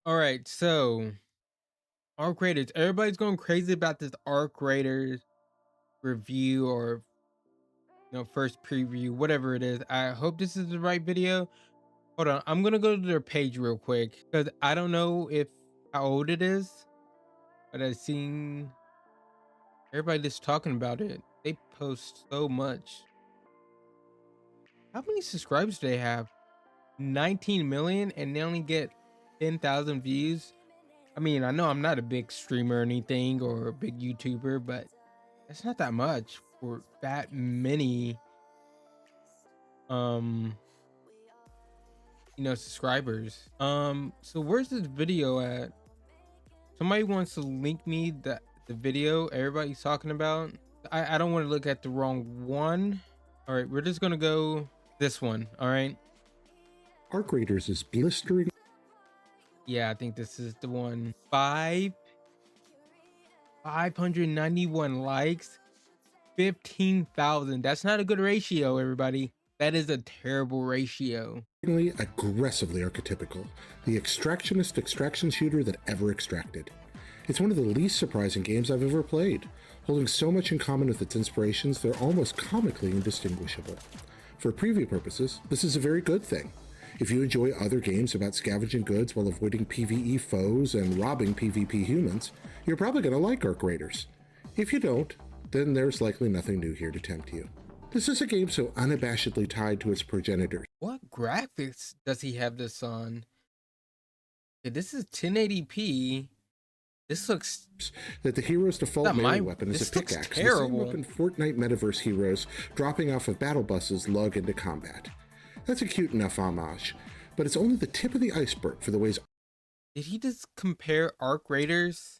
All right, so Arc Raiders. Everybody's going crazy about this Arc Raiders review or first preview, whatever it is. I hope this is the right video. Hold on, I'm gonna go to their page real quick because I don't know if how old it is, but I've seen everybody just talking about it. They post so much. How many subscribers do they have? 19 million, and they only get 10,000 views. I mean, I know I'm not a big streamer or anything or a big YouTuber, but it's not that much for that many um subscribers. So where's this video at? Somebody wants to link me the video everybody's talking about. I don't want to look at the wrong one. All right, we're just gonna go this one. All right. Arc Raiders is blistering. Yeah, I think this is the one. 591 likes, 15,000. That's not a good ratio, everybody. That is a terrible ratio. Aggressively archetypical, the extractionist extraction shooter that ever extracted. It's one of the least surprising games I've ever played, holding so much in common with its inspirations they're almost comically indistinguishable. For preview purposes, this is a very good thing. If you enjoy other games about scavenging goods while avoiding PvE foes and robbing PvP humans, you're probably going to like Arc Raiders. If you don't, then there's likely nothing new here to tempt you. This is a game so unabashedly tied to its progenitors. What graphics does he have this on? Okay, this is 1080p. This looks that the hero's default melee weapon is a this looks pickaxe, the same terrible. weapon Fortnite metaverse heroes dropping off of battle buses lug into combat. That's a cute enough homage, but it's only the tip of the iceberg for the ways. Did he just compare Arc Raiders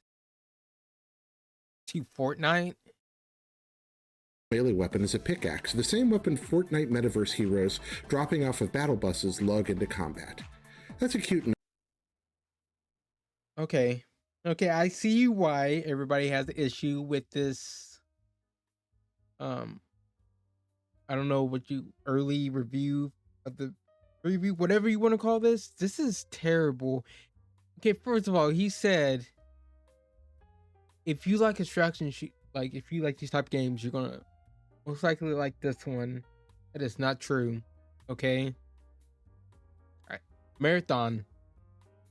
to Fortnite? Melee weapon is a pickaxe, the same weapon Fortnite metaverse heroes dropping off of battle buses lug into combat. That's a cute enough. Okay. Okay, I see why everybody has an issue with this. I don't know what you early review of the preview, whatever you want to call this. This is terrible. Okay, first of all, he said if you like extraction like if you like these type of games, you're gonna most likely like this one. That is not true. Okay. All right. Marathon.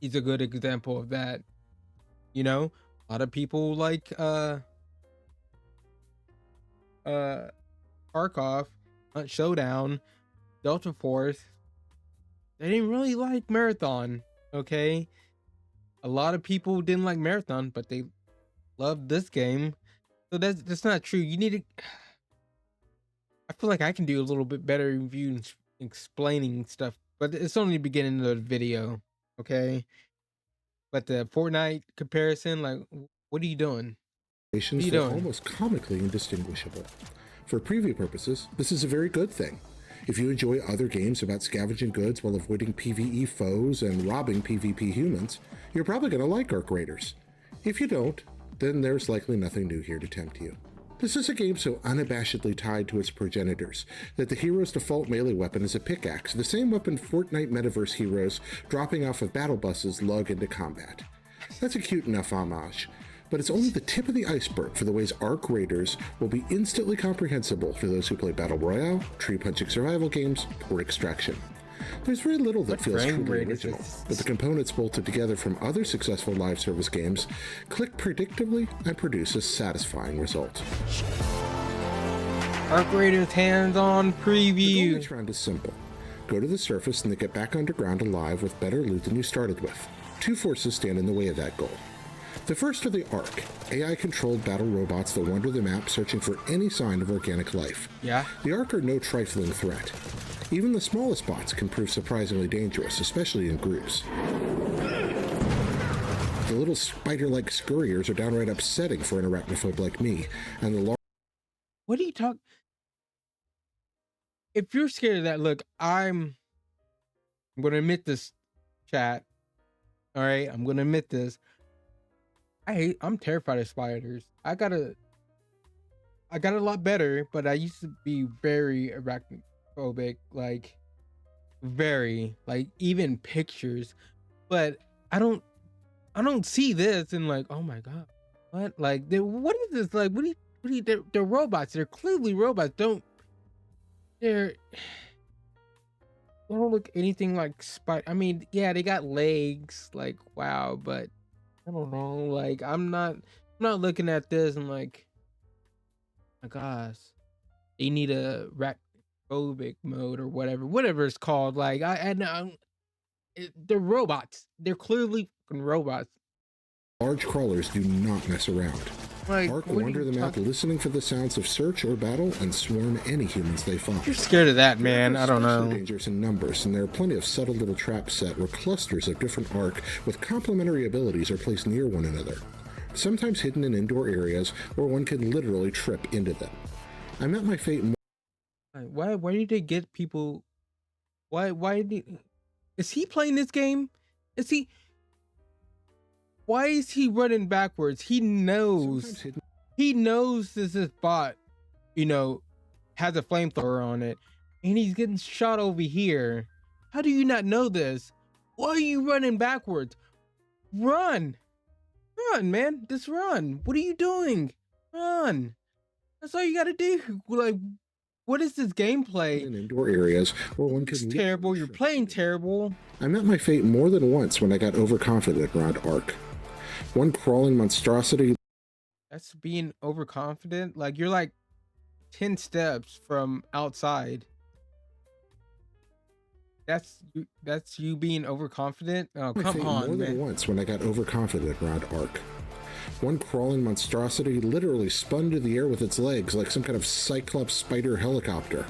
He's a good example of that. You know, a lot of people like Tarkov, Hunt Showdown, Delta Force. They didn't really like Marathon. Okay. A lot of people didn't like Marathon, but they loved this game. So that's not true. You need to I feel like I can do a little bit better review explaining stuff, but it's only the beginning of the video. Okay. But the Fortnite comparison, like, what are you doing? What are you They're doing? almost comically indistinguishable. For preview purposes, this is a very good thing. If you enjoy other games about scavenging goods while avoiding PvE foes and robbing PvP humans, you're probably going to like Arc Raiders. If you don't, then there's likely nothing new here to tempt you. This is a game so unabashedly tied to its progenitors that the hero's default melee weapon is a pickaxe, the same weapon Fortnite metaverse heroes dropping off of battle buses lug into combat. That's a cute enough homage, but it's only the tip of the iceberg for the ways Arc Raiders will be instantly comprehensible for those who play Battle Royale, tree-punching survival games, or Extraction. There's very little that feels truly original, but the components bolted together from other successful live service games click predictably and produce a satisfying result. Arc Raiders hands-on preview. The goal each round is simple. Go to the surface and then get back underground alive with better loot than you started with. Two forces stand in the way of that goal. The first are the Ark, AI-controlled battle robots that wander the map searching for any sign of organic life. Yeah. The Ark are no trifling threat. Even the smallest bots can prove surprisingly dangerous, especially in groups. The little spider-like scurriers are downright upsetting for an arachnophobe like me, and the large... What are you talking? If you're scared of that, look, I'm going to admit this, chat. All right, I'm going to admit this. I'm terrified of spiders. I got a lot better, but I used to be very arachnophobic, like very, like even pictures. But I don't I don't see this and like, oh my god, what? Like, what is this? Like, what do you? They're robots. They're clearly robots. They're they don't look anything like spider. I mean, yeah, they got legs. Like, wow, but I don't know. Like, I'm not looking at this and like, my gosh, they need a phobic mode or whatever it's called. Like, I know they're robots. They're clearly fucking robots. Large crawlers do not mess around. Like, Ark will what are wander you the map talking? listening for the sounds of search or battle and swarm any humans they find. You're scared of that, man. I don't Especially know. dangerous in numbers, and there are plenty of subtle little traps set where clusters of different Ark with complementary abilities are placed near one another, sometimes hidden in indoor areas where one can literally trip into them. I met my fate Like, why did they get people? Why did? Is he playing this game? Is he? Why is he running backwards? He sometimes knows. hidden He knows this bot, you know, has a flamethrower on it, and he's getting shot over here. How do you not know this? Why are you running backwards? Run, run, man! Just run. What are you doing? Run. That's all you gotta do. Like, what is this gameplay? in indoor areas where one It's can terrible. literally You're trip. playing terrible. I met my fate more than once when I got overconfident around Ark. One crawling monstrosity That's being overconfident. Like, you're like 10 steps from outside. That's you being overconfident. Oh, my come fate more on, than man. once when I got overconfident around Ark. One crawling monstrosity literally spun into the air with its legs like some kind of cyclops spider helicopter.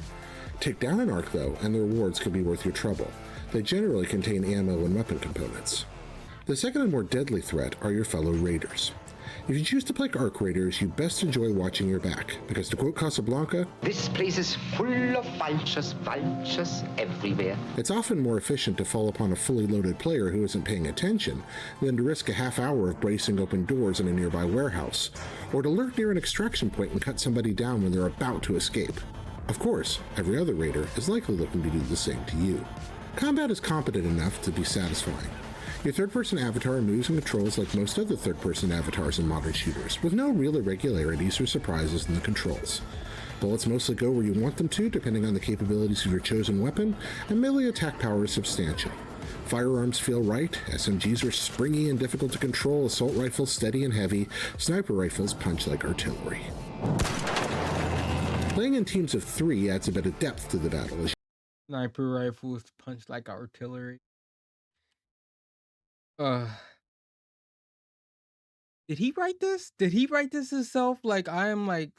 Take down an Ark though, and the rewards could be worth your trouble. They generally contain ammo and weapon components. The second and more deadly threat are your fellow raiders. If you choose to play Ark Raiders, you best enjoy watching your back, because to quote Casablanca, This place is full of vultures everywhere. it's often more efficient to fall upon a fully loaded player who isn't paying attention than to risk a half hour of bracing open doors in a nearby warehouse, or to lurk near an extraction point and cut somebody down when they're about to escape. Of course, every other raider is likely looking to do the same to you. Combat is competent enough to be satisfying. Your third-person avatar moves and controls like most other third-person avatars in modern shooters, with no real irregularities or surprises in the controls. Bullets mostly go where you want them to, depending on the capabilities of your chosen weapon, and melee attack power is substantial. Firearms feel right, SMGs are springy and difficult to control, assault rifles steady and heavy, sniper rifles punch like artillery. Playing in teams of 3 adds a bit of depth to the battle as Sniper rifles punch like artillery. Uh, did he write this? Did he write this himself? Like, I am like,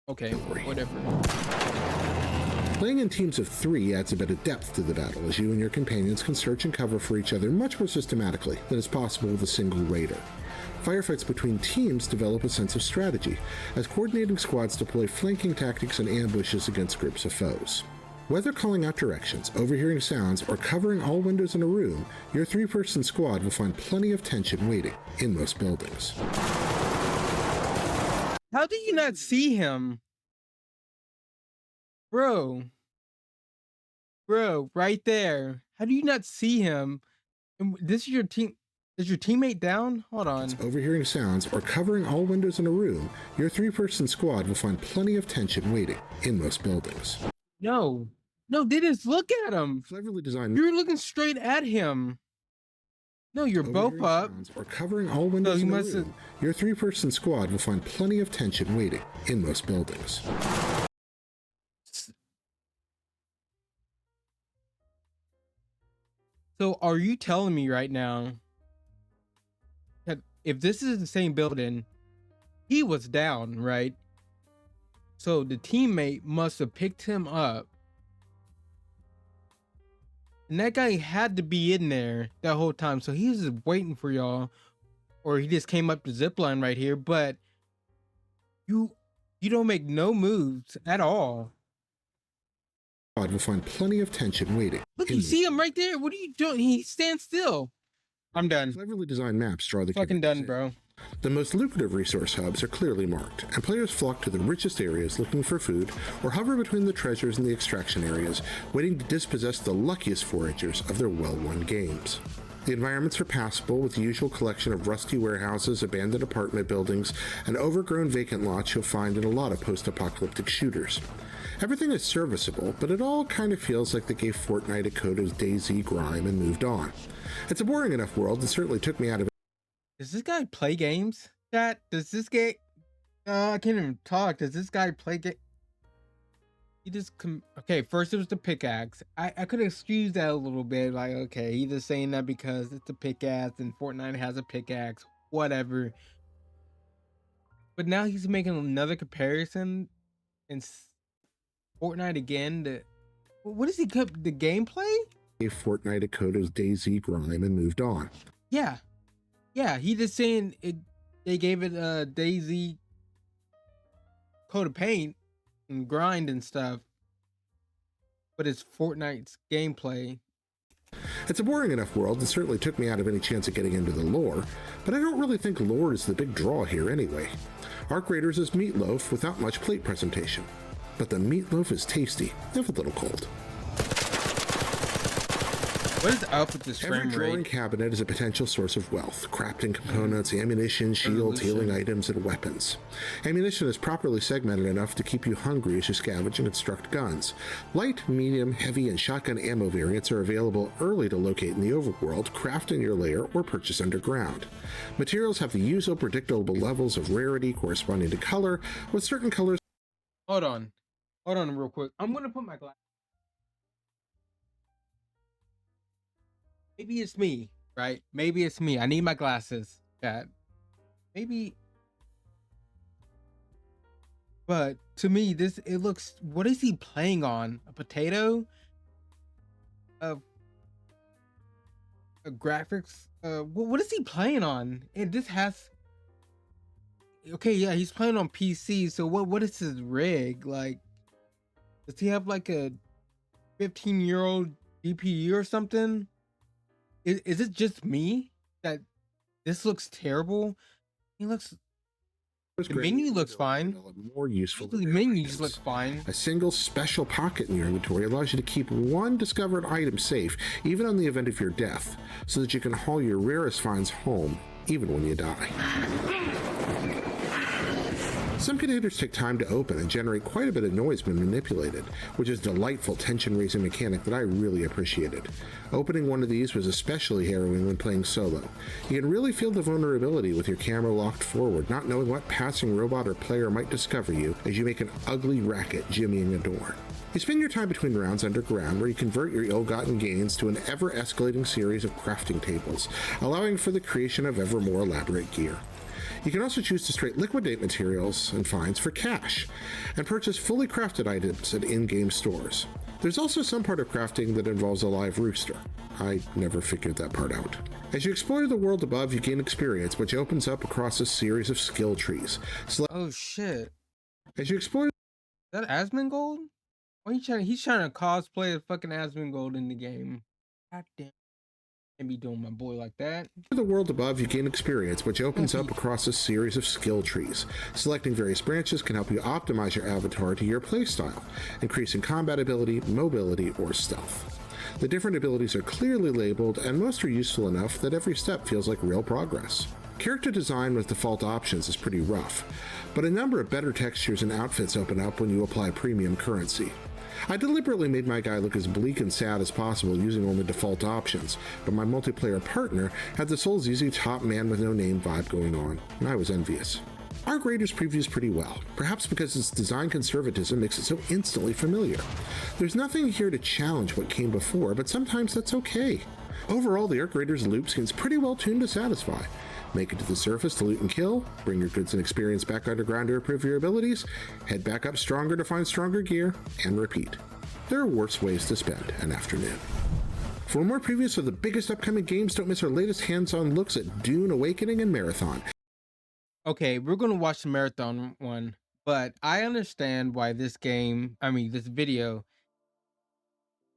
okay, whatever. Playing in teams of 3 adds a bit of depth to the battle as you and your companions can search and cover for each other much more systematically than is possible with a single raider. Firefights between teams develop a sense of strategy, as coordinating squads deploy flanking tactics and ambushes against groups of foes. Whether calling out directions, overhearing sounds, or covering all windows in a room, your 3-person squad will find plenty of tension waiting in most buildings. How do you not see him? Bro, right there. How do you not see him? And this is your team. Is your teammate down? Hold on. Overhearing sounds or covering all windows in a room, your 3-person squad will find plenty of tension waiting in most buildings. No, they just look at him. Cleverly designed You're looking straight at him. No, you're both overhearing up. sounds or covering all windows you in a must have- room, your 3-person squad will find plenty of tension waiting in most buildings. So are you telling me right now that if this is the same building, he was down, right? So the teammate must have picked him up. And that guy had to be in there that whole time. So he was just waiting for y'all. Or he just came up the zip line right here. But you don't make no moves at all. Squad will find plenty of tension waiting. Look, in you see him right there. What are you doing? He stands still. I'm done. Cleverly designed maps draw the Fucking done, characters in. bro. The most lucrative resource hubs are clearly marked, and players flock to the richest areas looking for food, or hover between the treasures and the extraction areas, waiting to dispossess the luckiest foragers of their well-won games. The environments are passable with the usual collection of rusty warehouses, abandoned apartment buildings, and overgrown vacant lots you'll find in a lot of post-apocalyptic shooters. Everything is serviceable, but it all kind of feels like they gave Fortnite a coat of DayZ grime and moved on. It's a boring enough world that certainly took me out of Does this guy play games? Chat, does this guy... I can't even talk. Does this guy play game? He just okay, first it was the pickaxe. I could excuse that a little bit. Like, okay, he's just saying that because it's a pickaxe and Fortnite has a pickaxe, whatever. But now he's making another comparison and Fortnite again. What is he? The gameplay? gave Fortnite a coat of DayZ grime and moved on. Yeah, yeah. He just saying it. They gave it a DayZ coat of paint and grind and stuff, but it's Fortnite's gameplay. It's a boring enough world that certainly took me out of any chance of getting into the lore, but I don't really think lore is the big draw here anyway. Arc Raiders is meatloaf without much plate presentation, but the meatloaf is tasty, if a little cold. What is up with this Every frame drawing rate? cabinet is a potential source of wealth, crafting components, ammunition, shields, healing items, and weapons. Ammunition is properly segmented enough to keep you hungry as you scavenge and construct guns. Light, medium, heavy, and shotgun ammo variants are available early to locate in the overworld, craft in your lair, or purchase underground. Materials have the usual predictable levels of rarity corresponding to color, with certain colors Hold on real quick. I'm gonna put my glass. Maybe it's me, right? Maybe it's me. I need my glasses. Chat. Maybe. But to me, it looks. What is he playing on? A potato? A graphics? What is he playing on? And this has. Okay, yeah, he's playing on PC. So what is his rig like? Does he have like a 15-year-old GPU or something? Is it just me that this looks terrible? He looks. The menu looks fine. more useful. The menus look fine. A single special pocket in your inventory allows you to keep one discovered item safe, even on the event of your death, so that you can haul your rarest finds home, even when you die. Some containers take time to open and generate quite a bit of noise when manipulated, which is a delightful tension-raising mechanic that I really appreciated. Opening one of these was especially harrowing when playing solo. You can really feel the vulnerability with your camera locked forward, not knowing what passing robot or player might discover you as you make an ugly racket jimmying a door. You spend your time between rounds underground, where you convert your ill-gotten gains to an ever-escalating series of crafting tables, allowing for the creation of ever more elaborate gear. You can also choose to straight liquidate materials and finds for cash, and purchase fully crafted items at in-game stores. There's also some part of crafting that involves a live rooster. I never figured that part out. As you explore the world above, you gain experience, which opens up across a series of skill trees. Oh shit! As you explore Is that Asmongold? Why he's trying to cosplay a fucking Asmongold in the game. God damn. Can't be doing my boy like that. the world above, you gain experience, which opens up across a series of skill trees. Selecting various branches can help you optimize your avatar to your playstyle, increasing combat ability, mobility, or stealth. The different abilities are clearly labeled, and most are useful enough that every step feels like real progress. Character design with default options is pretty rough, but a number of better textures and outfits open up when you apply premium currency. I deliberately made my guy look as bleak and sad as possible using only default options, but my multiplayer partner had the Souls Easy top man with no name vibe going on, and I was envious. Arc Raiders previews pretty well, perhaps because its design conservatism makes it so instantly familiar. There's nothing here to challenge what came before, but sometimes that's okay. Overall, the Arc Raiders loop seems pretty well tuned to satisfy. Make it to the surface to loot and kill, bring your goods and experience back underground to improve your abilities, head back up stronger to find stronger gear, and repeat. There are worse ways to spend an afternoon. For more previews of the biggest upcoming games, don't miss our latest hands-on looks at Dune Awakening and Marathon. Okay, we're gonna watch the marathon one, but I understand why this video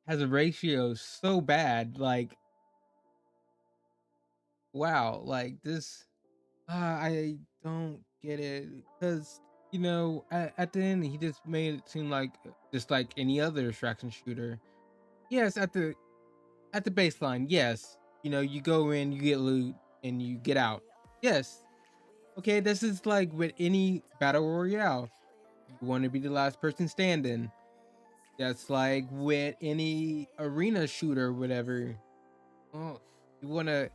has a ratio so bad. Like, wow, like this. I don't get it because at the end he just made it seem like just like any other extraction shooter. Yes, at the baseline, yes, You go in, you get loot, and you get out. Yes. Okay, this is like with any battle royale. You want to be the last person standing. That's like with any arena shooter, whatever. Well, you want to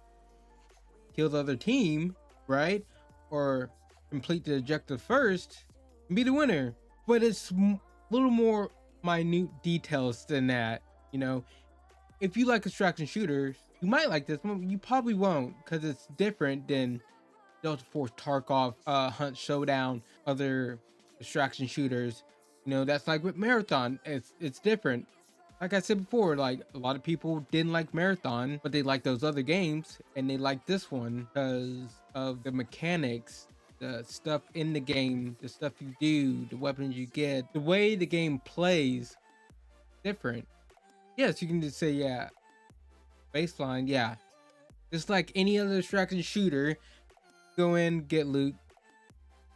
kill the other team, right? Or complete the objective first and be the winner. But it's a little more minute details than that. You know, if you like extraction shooters, you might like this one. You probably won't because it's different than Delta Force, Tarkov, Hunt Showdown, other extraction shooters. That's like with Marathon. It's different. Like I said before, like a lot of people didn't like Marathon, but they like those other games, and they like this one because of the mechanics, the stuff in the game, the stuff you do, the weapons you get, the way the game plays. Different. Yes, you can just say yeah. Baseline, yeah. Just like any other extraction shooter, go in, get loot,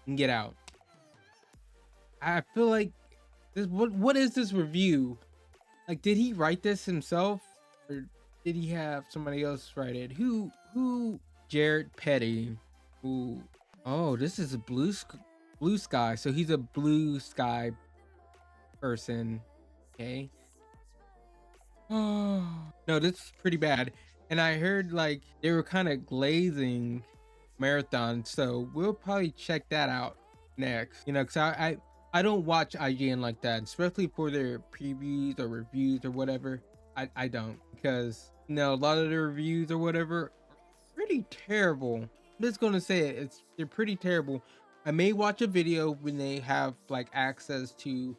and get out. I feel like this. What is this review? Like, did he write this himself, or did he have somebody else write it? Who? Jared Petty. Ooh. Oh, this is a blue sky. So he's a blue sky person. Okay. Oh no, this is pretty bad. And I heard like they were kind of glazing Marathon, so we'll probably check that out next. Because I don't watch IGN like that, especially for their previews or reviews or whatever. I don't, because a lot of the reviews or whatever are pretty terrible. I'm just gonna say it. They're pretty terrible. I may watch a video when they have like access to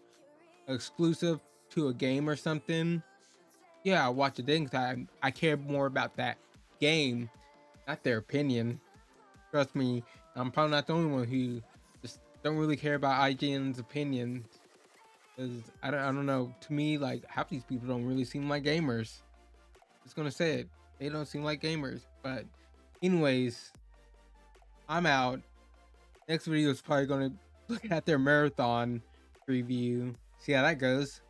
exclusive to a game or something. Yeah, I'll watch it then because I care more about that game, not their opinion. Trust me, I'm probably not the only one who just don't really care about IGN's opinion. Because I don't know. To me, like half these people don't really seem like gamers. Just gonna say it. They don't seem like gamers. But anyways, I'm out. Next video is probably gonna look at their Marathon review. See how that goes.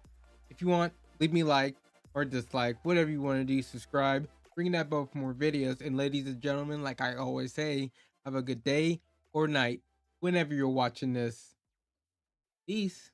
If you want, leave me a like or dislike, whatever you want to do. Subscribe, bringing that bell for more videos. And ladies and gentlemen, like I always say, have a good day or night whenever you're watching this. Peace.